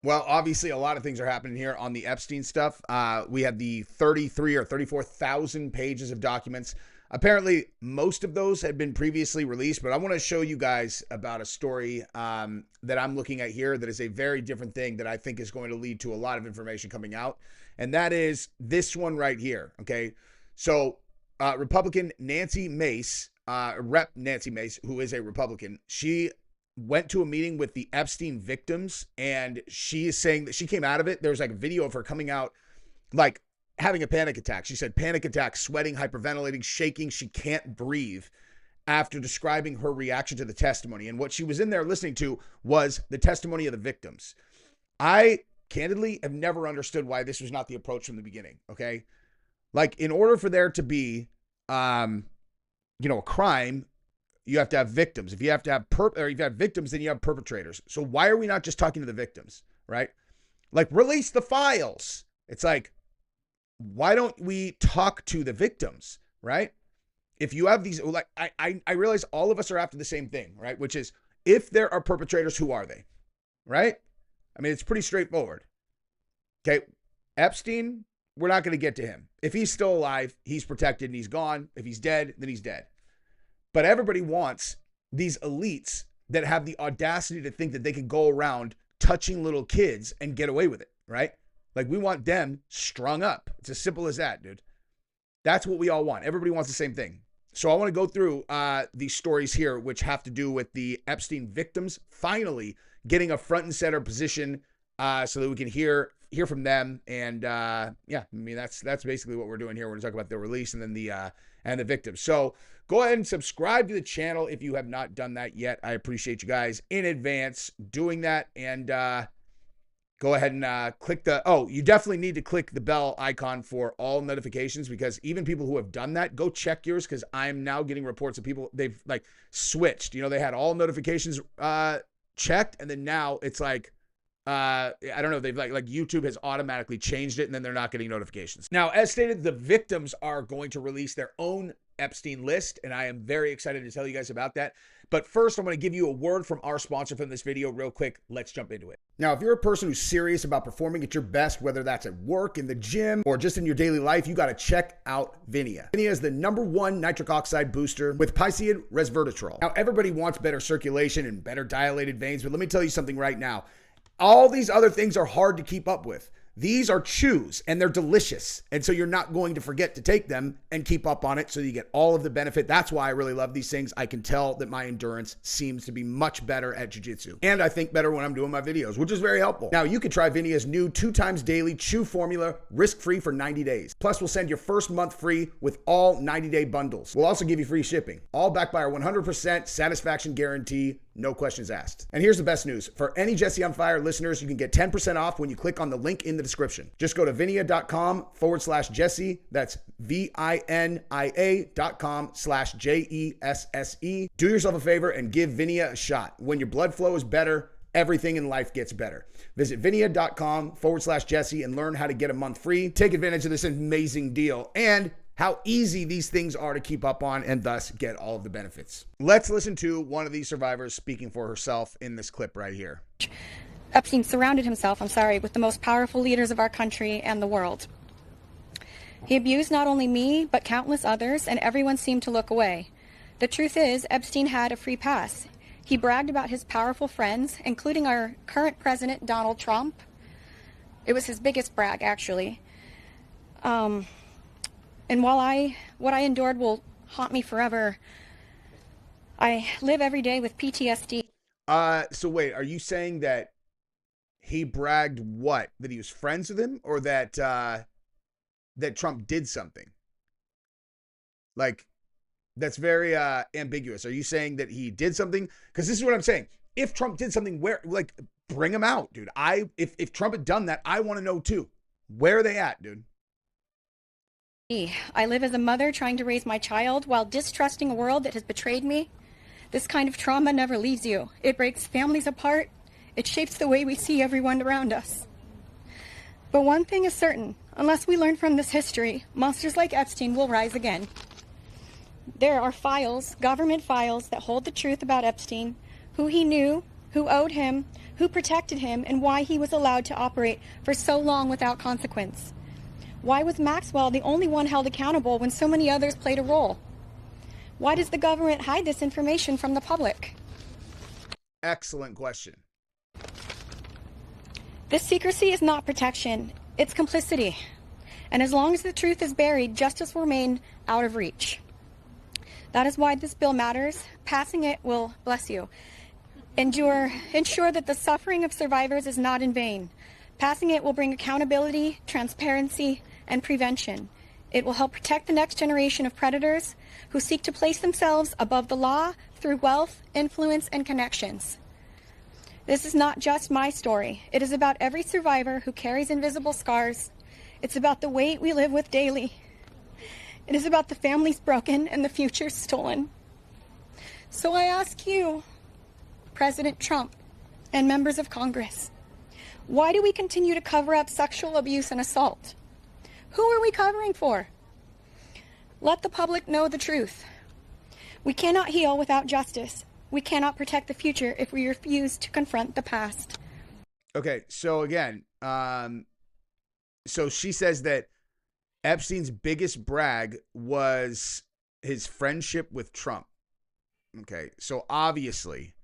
Well, obviously, a lot of things are happening here on the Epstein stuff. We have the 33 or 34,000 pages of documents. Apparently, most of those had been previously released, but I want to show you guys about a story that I'm looking at here that is a very different thing that I think is going to lead to a lot of information coming out. And that is this one right here. Okay. So, Republican Nancy Mace, Rep. Nancy Mace, who is a Republican, she went to a meeting with the Epstein victims, and she is saying that she came out of it. There's like a video of her coming out, like having a panic attack. She said panic attack, sweating, hyperventilating, shaking. She can't breathe after describing her reaction to the testimony. And what she was in there listening to was the testimony of the victims. I candidly have never understood why this was not the approach from the beginning. Okay. Like, in order for there to be, a crime, you have to have victims. If you have to have if you have victims, then you have perpetrators. So why are we not just talking to the victims, right? Like, release the files. It's like, why don't we talk to the victims, right? If you have these, like, I realize all of us are after the same thing, right? Which is, if there are perpetrators, who are they, right? I mean, it's pretty straightforward. Okay, Epstein, we're not going to get to him. If he's still alive, he's protected and he's gone. If he's dead, then he's dead. But everybody wants these elites that have the audacity to think that they can go around touching little kids and get away with it, right? Like, we want them strung up. It's as simple as that, dude. That's what we all want. Everybody wants the same thing. So I want to go through these stories here, which have to do with the Epstein victims finally getting a front and center position so that we can hear from them. And I mean, that's basically what we're doing here. We're going to talk about the release and then the victims. So go ahead and subscribe to the channel if you have not done that yet. I appreciate you guys in advance doing that. And go ahead and click you definitely need to click the bell icon for all notifications, because even people who have done that, go check yours, because I'm now getting reports of people, they've like switched. They had all notifications checked, and then now it's like, I don't know, they've like YouTube has automatically changed it, and then they're not getting notifications. Now, as stated, the victims are going to release their own Epstein list, and I am very excited to tell you guys about that. But first, I'm going to give you a word from our sponsor from this video real quick. Let's jump into it. Now, if you're a person who's serious about performing at your best, whether that's at work, in the gym, or just in your daily life, you got to check out Vinia. Vinia is the #1 nitric oxide booster with Piceid resveratrol. Now, everybody wants better circulation and better dilated veins, but let me tell you something right now. All these other things are hard to keep up with. These are chews, and they're delicious. And so you're not going to forget to take them and keep up on it so you get all of the benefit. That's why I really love these things. I can tell that my endurance seems to be much better at jiu-jitsu. And I think better when I'm doing my videos, which is very helpful. Now, you can try Vinia's new 2 times daily chew formula, risk-free for 90 days. Plus, we'll send your first month free with all 90-day bundles. We'll also give you free shipping, all backed by our 100% satisfaction guarantee. No questions asked. And here's the best news. For any Jesse on Fire listeners, you can get 10% off when you click on the link in the description. Just go to vinia.com/Jesse. That's vinia.com/JESSE. Do yourself a favor and give Vinia a shot. When your blood flow is better, everything in life gets better. Visit vinia.com/Jesse and learn how to get a month free. Take advantage of this amazing deal and how easy these things are to keep up on, and thus get all of the benefits. Let's listen to one of these survivors speaking for herself in this clip right here. Epstein surrounded himself, with the most powerful leaders of our country and the world. He abused not only me, but countless others, and everyone seemed to look away. The truth is, Epstein had a free pass. He bragged about his powerful friends, including our current president, Donald Trump. It was his biggest brag, actually. And while what I endured will haunt me forever, I live every day with PTSD. So wait, are you saying that he bragged what? That he was friends with him, or that that Trump did something? Like, that's very ambiguous. Are you saying that he did something? Because this is what I'm saying. If Trump did something, bring him out, dude. If Trump had done that, I want to know too. Where are they at, dude? I live as a mother trying to raise my child while distrusting a world that has betrayed me. This kind of trauma never leaves you. It breaks families apart. It shapes the way we see everyone around us. But one thing is certain, unless we learn from this history, monsters like Epstein will rise again. There are files, government files, that hold the truth about Epstein, who he knew, who owed him, who protected him, and why he was allowed to operate for so long without consequence. Why was Maxwell the only one held accountable when so many others played a role? Why does the government hide this information from the public? Excellent question. This secrecy is not protection, it's complicity. And as long as the truth is buried, justice will remain out of reach. That is why this bill matters. Passing it will, bless you, ensure that the suffering of survivors is not in vain. Passing it will bring accountability, transparency, and prevention. It will help protect the next generation of predators who seek to place themselves above the law through wealth, influence, and connections. This is not just my story. It is about every survivor who carries invisible scars. It's about the weight we live with daily. It is about the families broken and the futures stolen. So I ask you, President Trump and members of Congress, why do we continue to cover up sexual abuse and assault? Who are we covering for? Let the public know the truth. We cannot heal without justice. We cannot protect the future if we refuse to confront the past. Okay, so again, so she says that Epstein's biggest brag was his friendship with Trump. Okay, so obviously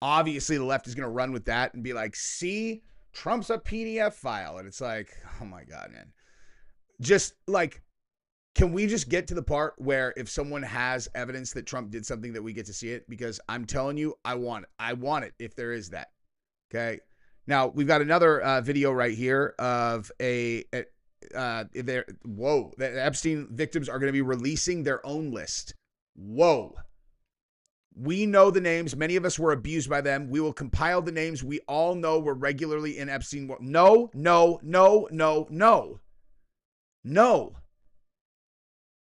the left is going to run with that and be like, see, Trump's a PDF file. And it's like, oh my God, man. Just like, can we just get to the part where if someone has evidence that Trump did something that we get to see it? Because I'm telling you, I want it. I want it if there is that. Okay. Now we've got another video right here of the Epstein victims are going to be releasing their own list. Whoa. We know the names. Many of us were abused by them. We will compile the names we all know were regularly in Epstein. No.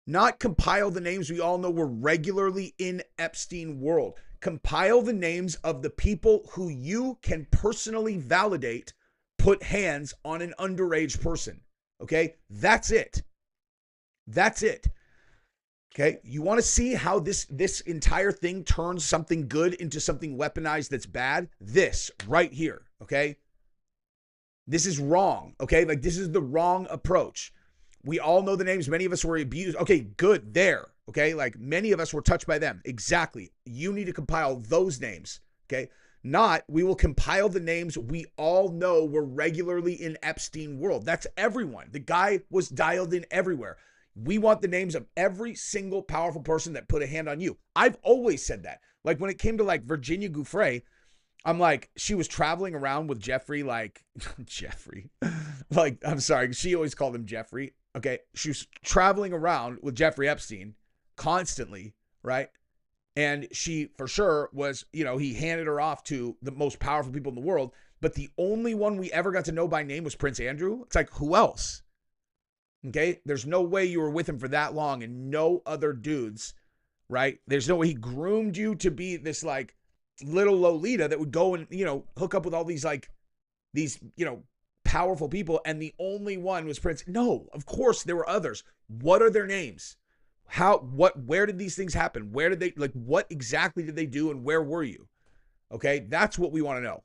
Not compile the names we all know were regularly in Epstein world. Compile the names of the people who you can personally validate put hands on an underage person. Okay? That's it. That's it. Okay? You want to see how this entire thing turns something good into something weaponized that's bad? This right here. Okay? This is wrong. Okay? Like, this is the wrong approach. We all know the names. Many of us were abused. Okay, good. There. Okay, like many of us were touched by them. Exactly. You need to compile those names. Okay, not we will compile the names we all know were regularly in Epstein world. That's everyone. The guy was dialed in everywhere. We want the names of every single powerful person that put a hand on you. I've always said that. Like when it came to like Virginia Giuffre, I'm like, she was traveling around with Jeffrey, like Jeffrey. Like, I'm sorry. She always called him Jeffrey. Okay. She was traveling around with Jeffrey Epstein constantly. Right. And she for sure was, he handed her off to the most powerful people in the world. But the only one we ever got to know by name was Prince Andrew. It's like, who else? Okay. There's no way you were with him for that long and no other dudes. Right. There's no way he groomed you to be this like little Lolita that would go and, hook up with all these like these, powerful people. And the only one was Prince. No, of course there were others. What are their names? Where did these things happen? Where did they, what exactly did they do? And where were you? Okay. That's what we want to know.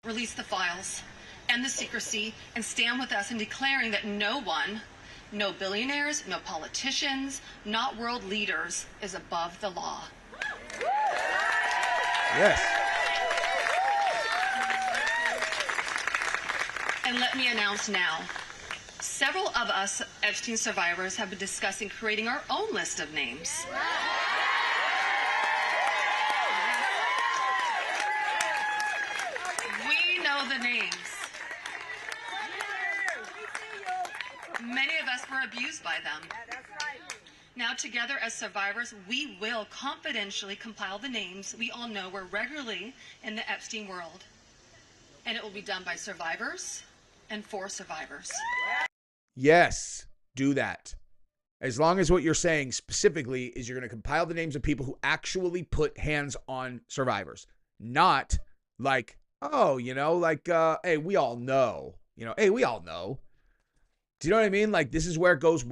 Release the files and the secrecy and stand with us in declaring that no one, no billionaires, no politicians, not world leaders is above the law. Yes. And let me announce now, several of us Epstein survivors have been discussing creating our own list of names. We know the names. Many of us were abused by them. Now, together as survivors, we will confidentially compile the names we all know were regularly in the Epstein world. And it will be done by survivors and for survivors. Yes, do that. As long as what you're saying specifically is you're going to compile the names of people who actually put hands on survivors. Not like, hey, we all know. Hey, we all know. Do you know what I mean? Like, this is where it goes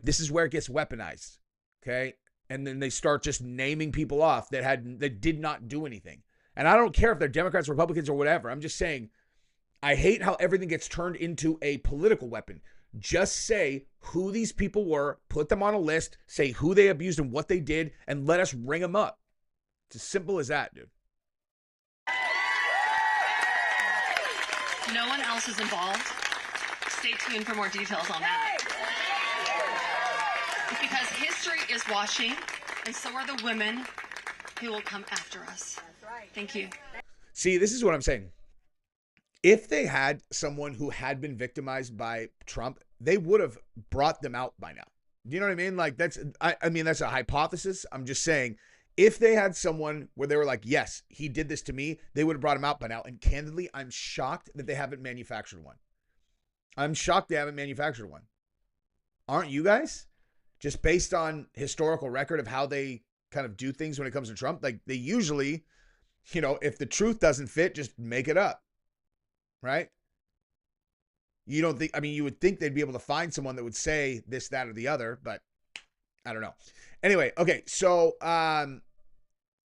this is where it gets weaponized. Okay. And then they start just naming people off that did not do anything. And I don't care if they're Democrats, Republicans, or whatever. I'm just saying, I hate how everything gets turned into a political weapon. Just say who these people were, put them on a list, say who they abused and what they did, and let us ring them up. It's as simple as that, dude. No one else is involved. Stay tuned for more details on that. Because history is watching, and so are the women who will come after us. That's right. Thank you. See, this is what I'm saying. If they had someone who had been victimized by Trump, they would have brought them out by now. Do you know what I mean? Like, that's a hypothesis. I'm just saying, if they had someone where they were like, yes, he did this to me, they would have brought him out by now. And candidly, I'm shocked that they haven't manufactured one. I'm shocked they haven't manufactured one. Aren't you guys? Just based on historical record of how they kind of do things when it comes to Trump. Like, they usually, if the truth doesn't fit, just make it up. Right? You don't think, you would think they'd be able to find someone that would say this, that, or the other, but I don't know. Anyway, okay, so, and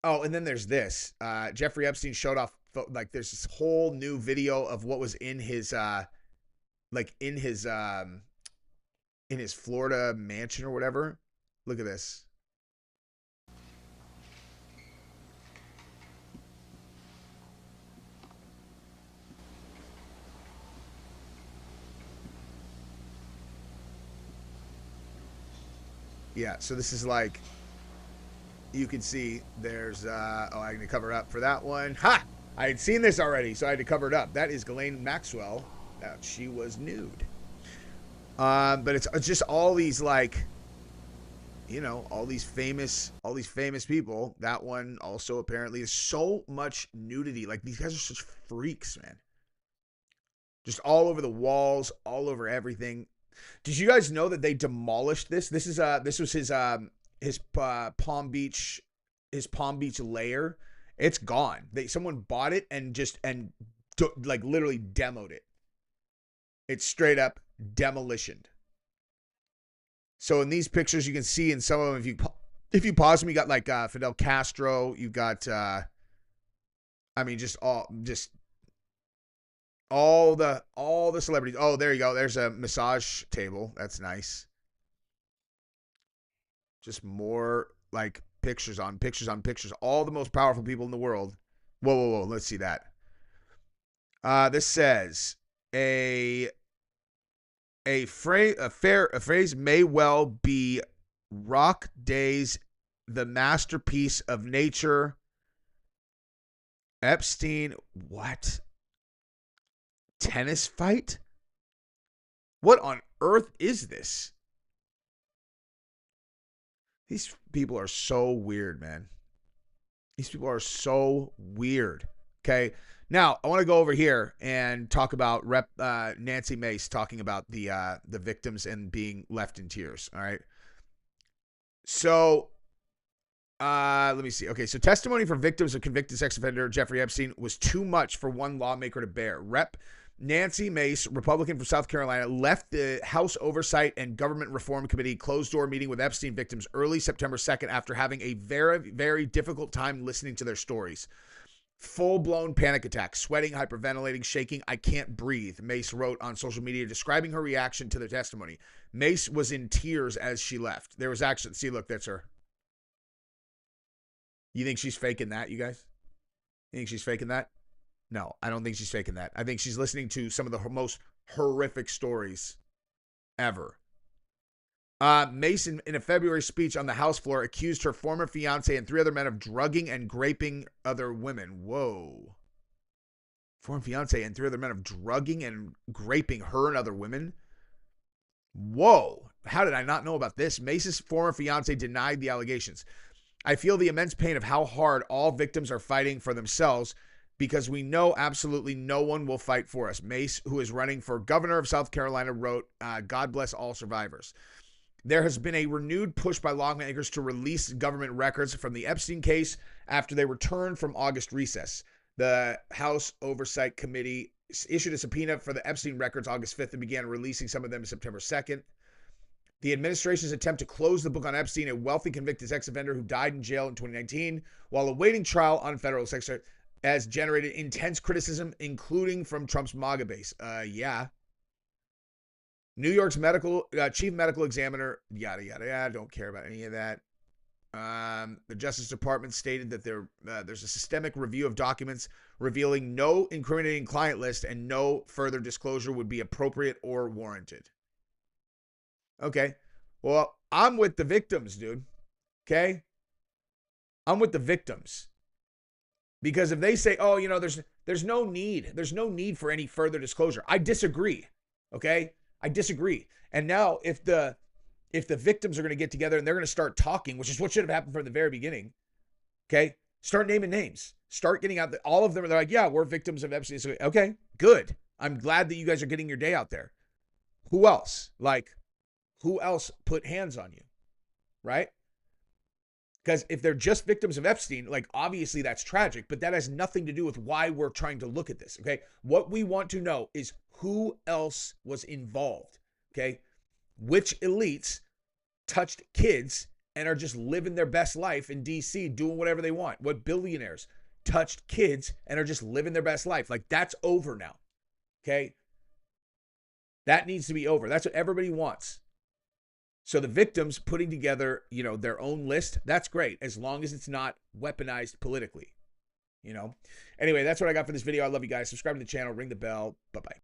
then there's this. Jeffrey Epstein showed off, like, there's this whole new video of what was in his, in his Florida mansion or whatever. Look at this. Yeah, so this is like, you can see there's, I'm going to cover up for that one. Ha! I had seen this already, so I had to cover it up. That is Ghislaine Maxwell. She was nude. But it's just all these, like, all these famous people. That one also apparently is so much nudity. Like, these guys are such freaks, man. Just all over the walls, all over everything. Did you guys know that they demolished this? This was his Palm Beach lair. It's gone. Someone bought it and literally demoed it. It's straight up demolition. So in these pictures, you can see in some of them, if you pause them, you got like Fidel Castro. You got all the celebrities. Oh, there you go. There's a massage table. That's nice. Just more like pictures on pictures on pictures. All the most powerful people in the world. Whoa. Let's see that. This says a phrase may well be Rock Days, the masterpiece of nature. Epstein, what? Tennis fight? What on earth is this? These people are so weird, man. These people are so weird. Okay. Now, I want to go over here and talk about Nancy Mace talking about the victims and being left in tears. All right. So, let me see. Okay, so testimony from victims of convicted sex offender Jeffrey Epstein was too much for one lawmaker to bear. Rep. Nancy Mace, Republican from South Carolina, left the House Oversight and Government Reform Committee closed-door meeting with Epstein victims early September 2nd after having a very, very difficult time listening to their stories. Full-blown panic attack, sweating, hyperventilating, shaking. I can't breathe, Mace wrote on social media, describing her reaction to the testimony. Mace was in tears as she left. There was action. See, look, that's her. You think she's faking that, you guys? You think she's faking that? No, I don't think she's faking that. I think she's listening to some of the most horrific stories ever. Mason, in a February speech on the House floor, accused her former fiance and 3 other men of drugging and raping other women. Whoa. Former fiance and 3 other men of drugging and raping her and other women? Whoa. How did I not know about this? Mace's former fiance denied the allegations. I feel the immense pain of how hard all victims are fighting for themselves because we know absolutely no one will fight for us. Mace, who is running for governor of South Carolina, wrote, God bless all survivors. There has been a renewed push by lawmakers to release government records from the Epstein case after they returned from August recess. The House Oversight Committee issued a subpoena for the Epstein records August 5th and began releasing some of them September 2nd. The administration's attempt to close the book on Epstein, a wealthy convicted sex offender who died in jail in 2019 while awaiting trial on federal sex charges. has generated intense criticism, including from Trump's MAGA base. Yeah. New York's chief medical examiner, yada, yada, yada. Don't care about any of that. The Justice Department stated that there's a systemic review of documents revealing no incriminating client list and no further disclosure would be appropriate or warranted. Okay. Well, I'm with the victims, dude. Okay? I'm with the victims. Because if they say, oh, you know, there's no need for any further disclosure. I disagree. Okay? I disagree. And now if the victims are going to get together and they're going to start talking, which is what should have happened from the very beginning, okay? Start naming names. Start getting out. All of them are like, yeah, we're victims of Epstein. So, okay, good. I'm glad that you guys are getting your day out there. Who else? Like, who else put hands on you? Right? Because if they're just victims of Epstein, like, obviously that's tragic, but that has nothing to do with why we're trying to look at this, okay? What we want to know is who else was involved, okay? Which elites touched kids and are just living their best life in DC, doing whatever they want? What billionaires touched kids and are just living their best life? Like, that's over now, okay? That needs to be over. That's what everybody wants. So the victims putting together, you know, their own list, that's great, as long as it's not weaponized politically, you know? Anyway, that's what I got for this video. I love you guys. Subscribe to the channel, ring the bell. Bye-bye.